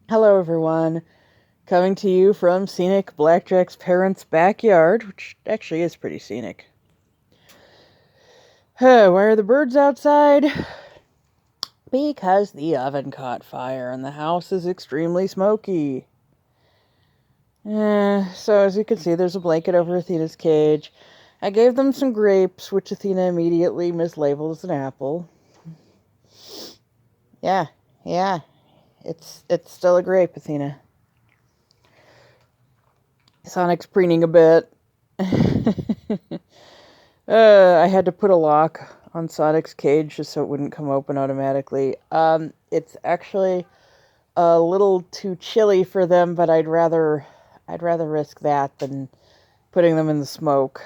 Hello, everyone. Coming to you from scenic Blackjack's parents' backyard, which actually is pretty scenic. Why are the birds outside? Because the oven caught fire and the house is extremely smoky. So as you can see, there's a blanket over Athena's cage. I gave them some grapes, which Athena immediately mislabeled as an apple. Yeah, it's still a grape, Athena. Sonic's preening a bit. I had to put a lock on Sonic's cage just so it wouldn't come open automatically. It's actually a little too chilly for them, but I'd rather risk that than putting them in the smoke.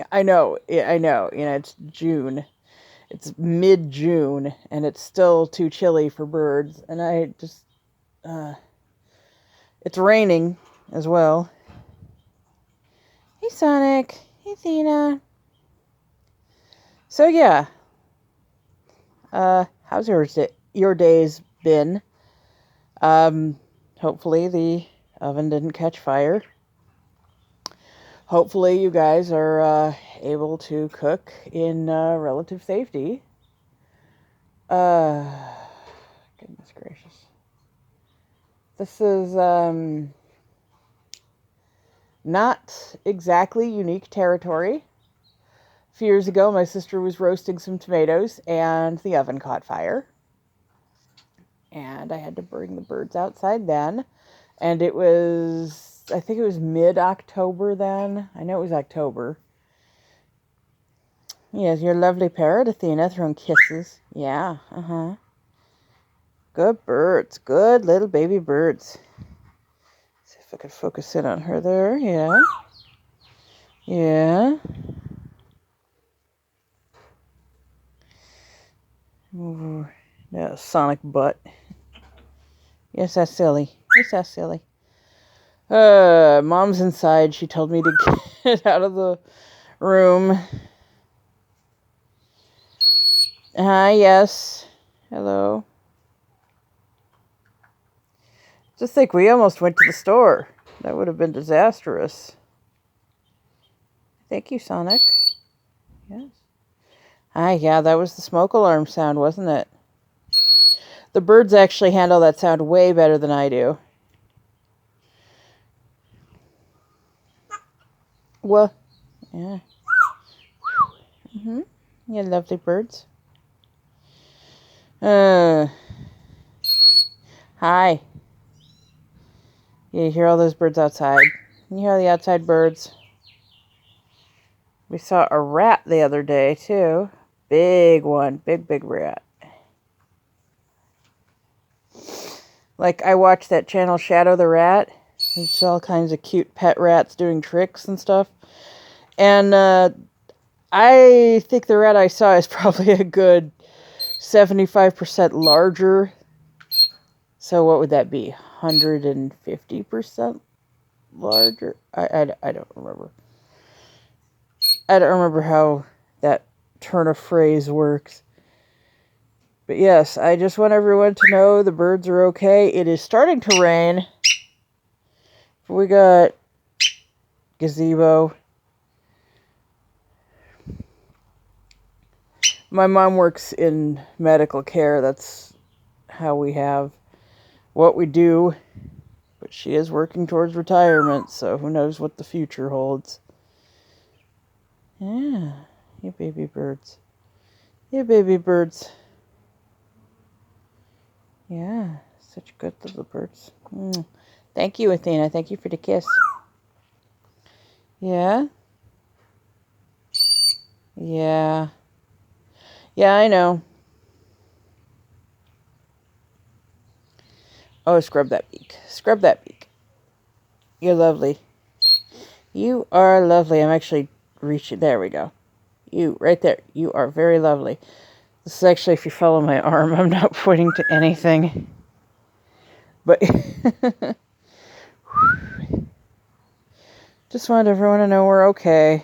I know. It's June. It's mid-June, and it's still too chilly for birds. And it's raining as well. Hey, Sonic. Hey, Athena. So yeah, how's your days been? Hopefully the oven didn't catch fire. Hopefully you guys are able to cook in relative safety. Goodness gracious. This is not exactly unique territory. A few years ago, my sister was roasting some tomatoes and the oven caught fire. And I had to bring the birds outside then. And I think it was mid-October then. I know it was October. Yes, your lovely parrot, Athena, throwing kisses. Yeah, Good birds. Good little baby birds. See if I could focus in on her there. Yeah. Yeah. Ooh, yeah, Sonic butt. Yes, that's silly. Mom's inside. She told me to get out of the room. Hi, yes. Hello. Just think, we almost went to the store. That would have been disastrous. Thank you, Sonic. Yes. Ah, yeah, that was the smoke alarm sound, wasn't it? The birds actually handle that sound way better than I do. What? Yeah. Yeah, lovely birds. Hi. You hear all those birds outside? You hear the outside birds? We saw a rat the other day, too. Big one. Big rat. Like, I watched that channel Shadow the Rat. There's all kinds of cute pet rats doing tricks and stuff. And I think the rat I saw is probably a good 75% larger. So what would that be? 150% larger? I don't remember. I don't remember how that turn of phrase works. But yes, I just want everyone to know the birds are okay. It is starting to rain. We got gazebo. My mom works in medical care. That's how we have what we do. But she is working towards retirement, so who knows what the future holds. Yeah, you baby birds. You baby birds. Yeah, such good little birds. Thank you, Athena. Thank you for the kiss. Yeah? Yeah. Yeah, I know. Oh, scrub that beak. Scrub that beak. You're lovely. You are lovely. I'm actually reaching. There we go. You, right there. You are very lovely. This is actually, if you follow my arm, I'm not pointing to anything. But just wanted everyone to know we're okay.